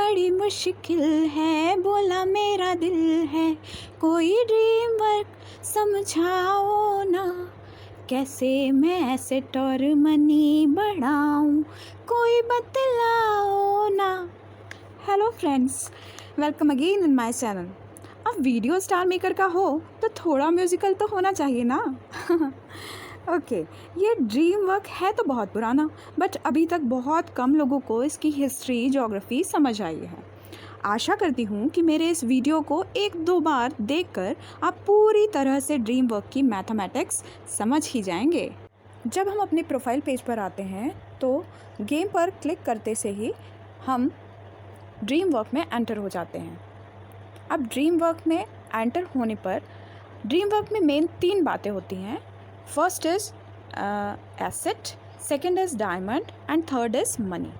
बड़ी मुश्किल है, बोला मेरा दिल है, कोई ड्रीम वर्क समझाओ ना, कैसे मैं एसेट और मनी बढ़ाऊं, कोई बतलाओ ना। Hello friends, welcome again in my channel. अब वीडियो स्टार मेकर का हो तो थोड़ा म्यूज़िकल तो होना चाहिए ना। ओके, ये ड्रीम वर्क है तो बहुत पुराना, बट अभी तक बहुत कम लोगों को इसकी हिस्ट्री ज्योग्राफी समझ आई है। आशा करती हूँ कि मेरे इस वीडियो को एक दो बार देखकर आप पूरी तरह से ड्रीम वर्क की मैथमेटिक्स समझ ही जाएंगे। जब हम अपने प्रोफाइल पेज पर आते हैं तो गेम पर क्लिक करते से ही हम ड्रीम वर्क में एंटर हो जाते हैं। अब ड्रीम वर्क में एंटर होने पर ड्रीम वर्क में मेन 3 बातें होती हैं। First is asset, second is diamond and third is money.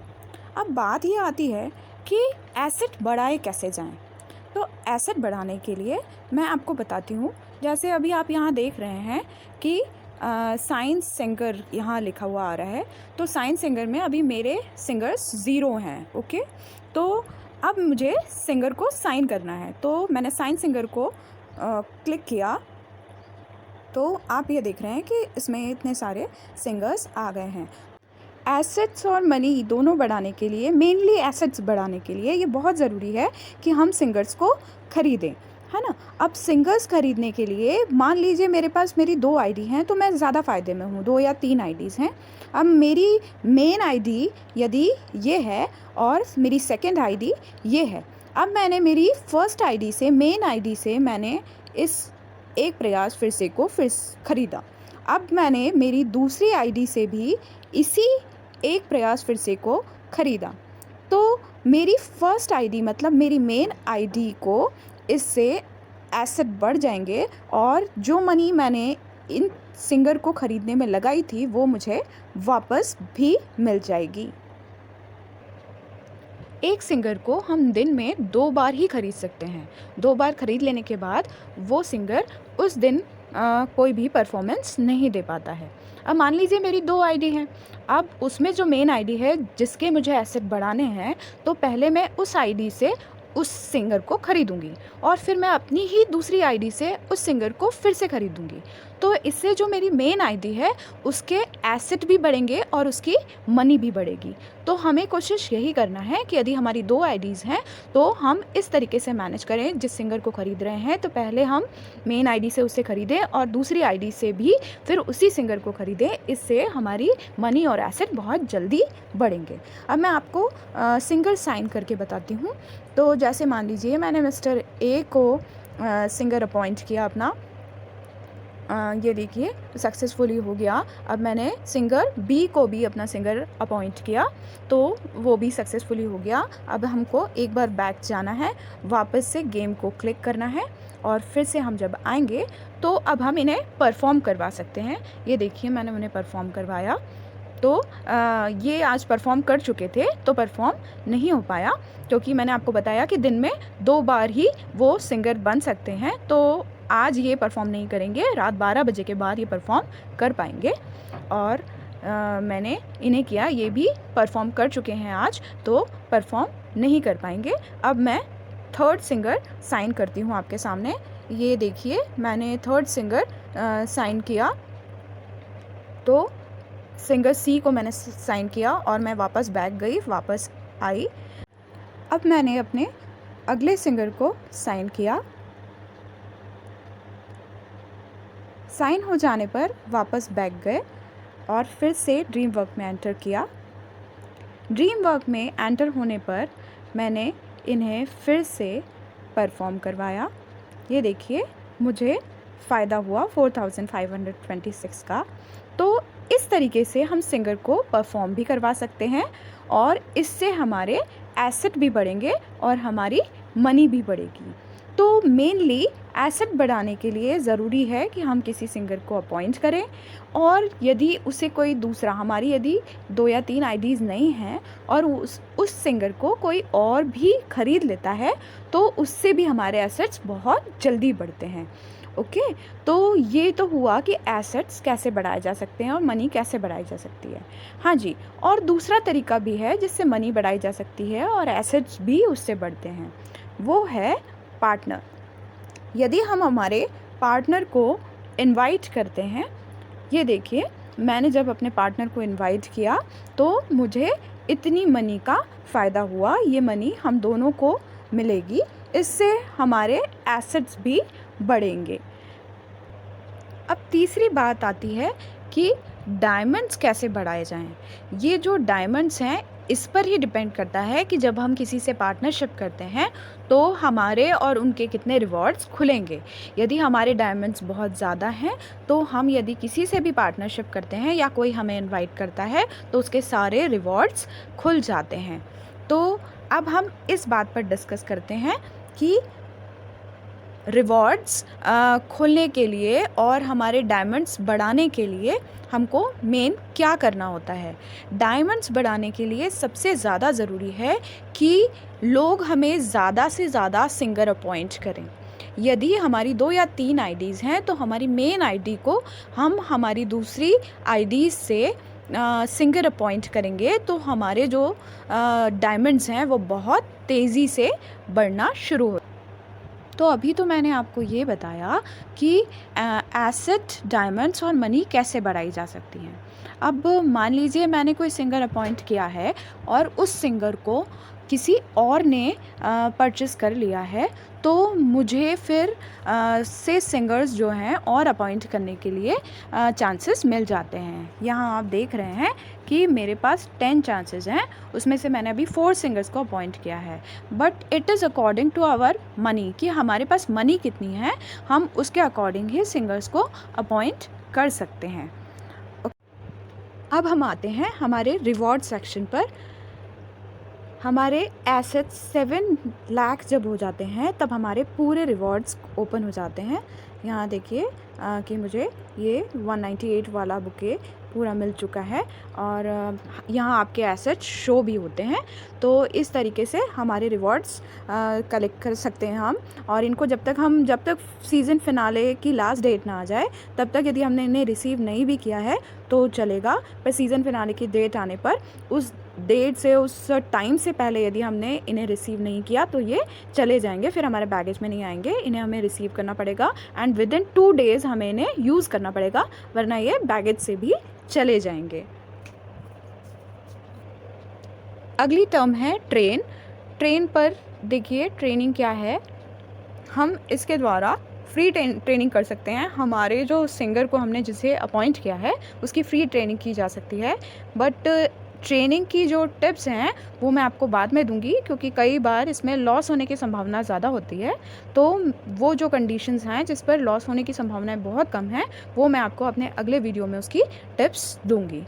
अब बात ये आती है कि एसेट बढ़ाए कैसे जाएं। तो एसेट बढ़ाने के लिए मैं आपको बताती हूँ। जैसे अभी आप यहाँ देख रहे हैं कि साइंस सिंगर यहाँ लिखा हुआ आ रहा है, तो साइंस सिंगर में अभी मेरे सिंगर्स 0 हैं। ओके, तो अब मुझे सिंगर को साइन करना है, तो मैंने साइंस सिंगर को क्लिक किया, तो आप ये देख रहे हैं कि इसमें इतने सारे सिंगर्स आ गए हैं। एसेट्स और मनी दोनों बढ़ाने के लिए, मेनली एसेट्स बढ़ाने के लिए ये बहुत ज़रूरी है कि हम सिंगर्स को ख़रीदें, है ना। अब सिंगर्स ख़रीदने के लिए मान लीजिए मेरी 2 आईडी हैं, तो मैं ज़्यादा फ़ायदे में हूँ। 2 या 3 आईडीज़ हैं। अब मेरी मेन आईडी यदि ये है और मेरी सेकंड आईडी ये है, अब मैंने मेरी फर्स्ट आईडी से, मेन आईडी से मैंने इस एक प्रयास फिर से को ख़रीदा। अब मैंने मेरी दूसरी आईडी से भी इसी एक प्रयास फिर से को ख़रीदा, तो मेरी फर्स्ट आईडी मतलब मेरी मेन आईडी को इससे एसेट बढ़ जाएंगे और जो मनी मैंने इन सिंगर को ख़रीदने में लगाई थी वो मुझे वापस भी मिल जाएगी। एक सिंगर को हम दिन में 2 बार ही ख़रीद सकते हैं। 2 बार ख़रीद लेने के बाद वो सिंगर उस दिन कोई भी परफॉर्मेंस नहीं दे पाता है। अब मान लीजिए मेरी 2 आईडी हैं, अब उसमें जो मेन आईडी है जिसके मुझे एसेट बढ़ाने हैं, तो पहले मैं उस आईडी से उस सिंगर को ख़रीदूँगी और फिर मैं अपनी ही दूसरी आईडी से उस सिंगर को फिर से ख़रीदूँगी। तो इससे जो मेरी मेन आईडी है उसके एसेट भी बढ़ेंगे और उसकी मनी भी बढ़ेगी। तो हमें कोशिश यही करना है कि यदि हमारी 2 आईडीज़ हैं तो हम इस तरीके से मैनेज करें। जिस सिंगर को ख़रीद रहे हैं तो पहले हम मेन आईडी से उसे ख़रीदें और दूसरी आईडी से भी फिर उसी सिंगर को ख़रीदें। इससे हमारी मनी और एसेट बहुत जल्दी बढ़ेंगे। अब मैं आपको सिंगर साइन करके बताती हूँ। तो जैसे मान लीजिए मैंने मिस्टर ए को सिंगर अपॉइंट किया अपना, ये देखिए सक्सेसफुली हो गया। अब मैंने सिंगर बी को भी अपना सिंगर अपॉइंट किया, तो वो भी सक्सेसफुली हो गया। अब हमको एक बार बैक जाना है, वापस से गेम को क्लिक करना है और फिर से हम जब आएंगे तो अब हम इन्हें परफॉर्म करवा सकते हैं। ये देखिए मैंने उन्हें परफॉर्म करवाया, तो ये आज परफॉर्म कर चुके थे तो परफॉर्म नहीं हो पाया, क्योंकि मैंने आपको बताया कि दिन में 2 बार ही वो सिंगर बन सकते हैं। तो आज ये परफॉर्म नहीं करेंगे, रात 12 बजे के बाद ये परफॉर्म कर पाएंगे। और मैंने इन्हें किया, ये भी परफॉर्म कर चुके हैं आज, तो परफॉर्म नहीं कर पाएंगे। अब मैं थर्ड सिंगर साइन करती हूँ आपके सामने। ये देखिए मैंने थर्ड सिंगर साइन किया, तो सिंगर सी को मैंने साइन किया और मैं वापस बैक गई, वापस आई। अब मैंने अपने अगले सिंगर को साइन किया। साइन हो जाने पर वापस बैक गए और फिर से ड्रीम वर्क में एंटर किया। ड्रीम वर्क में एंटर होने पर मैंने इन्हें फिर से परफॉर्म करवाया। ये देखिए मुझे फ़ायदा हुआ 4526 का। तो इस तरीके से हम सिंगर को परफॉर्म भी करवा सकते हैं और इससे हमारे एसेट भी बढ़ेंगे और हमारी मनी भी बढ़ेगी। तो मेनली एसेट बढ़ाने के लिए ज़रूरी है कि हम किसी सिंगर को अपॉइंट करें, और यदि उसे कोई दूसरा, हमारी यदि 2 या 3 आईडीज़ नहीं हैं और उस सिंगर को कोई और भी ख़रीद लेता है तो उससे भी हमारे एसेट्स बहुत जल्दी बढ़ते हैं। ओके, तो ये तो हुआ कि एसेट्स कैसे बढ़ाए जा सकते हैं और मनी कैसे बढ़ाई जा सकती है। हाँ जी, और दूसरा तरीका भी है जिससे मनी बढ़ाई जा सकती है और एसेट्स भी उससे बढ़ते हैं, वो है पार्टनर। यदि हम हमारे पार्टनर को इनवाइट करते हैं, ये देखिए मैंने जब अपने पार्टनर को इनवाइट किया तो मुझे इतनी मनी का फ़ायदा हुआ, ये मनी हम दोनों को मिलेगी, इससे हमारे एसेट्स भी बढ़ेंगे। अब तीसरी बात आती है कि डायमंड्स कैसे बढ़ाए जाएं। ये जो डायमंड्स हैं इस पर ही डिपेंड करता है कि जब हम किसी से पार्टनरशिप करते हैं तो हमारे और उनके कितने रिवॉर्ड्स खुलेंगे। यदि हमारे डायमंड्स बहुत ज़्यादा हैं तो हम यदि किसी से भी पार्टनरशिप करते हैं या कोई हमें इनवाइट करता है तो उसके सारे रिवॉर्ड्स खुल जाते हैं। तो अब हम इस बात पर डिस्कस करते हैं कि रिवॉर्ड्स खोलने के लिए और हमारे डायमंड्स बढ़ाने के लिए हमको मेन क्या करना होता है। डायमंड्स बढ़ाने के लिए सबसे ज़्यादा ज़रूरी है कि लोग हमें ज़्यादा से ज़्यादा सिंगर अपॉइंट करें। यदि हमारी 2 या 3 आईडीज़ हैं तो हमारी मेन आईडी को हम हमारी दूसरी आईडीज़ से सिंगर अपॉइंट करेंगे तो हमारे जो डायमंड्स हैं वो बहुत तेज़ी से बढ़ना शुरू हो। तो अभी तो मैंने आपको ये बताया कि एसेट, डायमंड्स और मनी कैसे बढ़ाई जा सकती हैं। अब मान लीजिए मैंने कोई सिंगर अपॉइंट किया है और उस सिंगर को किसी और ने परचेस कर लिया है, तो मुझे फिर से सिंगर्स जो हैं और अपॉइंट करने के लिए चांसेस मिल जाते हैं। यहाँ आप देख रहे हैं कि मेरे पास 10 चांसेस हैं, उसमें से मैंने अभी 4 सिंगर्स को अपॉइंट किया है। But it is according to our money, कि हमारे पास मनी कितनी है, हम उसके अकॉर्डिंग ही सिंगर्स को अपॉइंट कर सकते हैं। अब हम आते हैं हमारे रिवॉर्ड सेक्शन पर। हमारे एसेट्स 7 लाख जब हो जाते हैं तब हमारे पूरे रिवॉर्ड्स ओपन हो जाते हैं। यहाँ देखिए कि मुझे ये 198 वाला बुके पूरा मिल चुका है और यहाँ आपके एसेट्स शो भी होते हैं। तो इस तरीके से हमारे रिवॉर्ड्स कलेक्ट कर सकते हैं हम, और इनको जब तक सीज़न फिनाले की लास्ट डेट ना आ जाए तब तक यदि हमने इन्हें रिसीव नहीं भी किया है तो चलेगा। पर सीज़न फिनाले की डेट आने पर उस डेट से, उस टाइम से पहले यदि हमने इन्हें रिसीव नहीं किया तो ये चले जाएंगे, फिर हमारे बैगेज में नहीं आएंगे। इन्हें हमें रिसीव करना पड़ेगा एंड विद इन 2 डेज़ हमें इन्हें यूज़ करना पड़ेगा, वरना ये बैगेज से भी चले जाएंगे। अगली टर्म है ट्रेन। ट्रेन पर देखिए ट्रेनिंग क्या है, हम इसके द्वारा फ्री ट्रेनिंग कर सकते हैं। हमारे जो सिंगर को हमने जिसे अपॉइंट किया है उसकी फ्री ट्रेनिंग की जा सकती है। बट ट्रेनिंग की जो टिप्स हैं वो मैं आपको बाद में दूंगी, क्योंकि कई बार इसमें लॉस होने की संभावना ज़्यादा होती है। तो वो जो कंडीशंस हैं जिस पर लॉस होने की संभावनाएं बहुत कम हैं वो मैं आपको अपने अगले वीडियो में उसकी टिप्स दूंगी।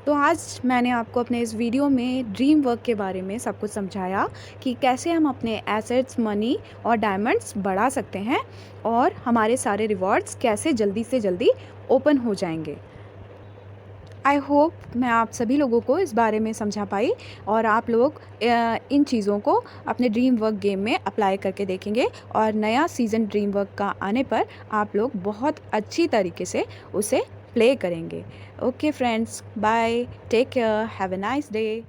तो आज मैंने आपको अपने इस वीडियो में ड्रीम वर्क के बारे में सब कुछ समझाया कि कैसे हम अपने एसेट्स, मनी और डायमंड्स बढ़ा सकते हैं और हमारे सारे रिवॉर्ड्स कैसे जल्दी से जल्दी ओपन हो जाएंगे। आई होप मैं आप सभी लोगों को इस बारे में समझा पाई और आप लोग इन चीज़ों को अपने ड्रीम वर्क गेम में अप्लाई करके देखेंगे और नया सीज़न ड्रीम वर्क का आने पर आप लोग बहुत अच्छी तरीके से उसे प्ले करेंगे। Okay friends, bye, take care, have a nice day.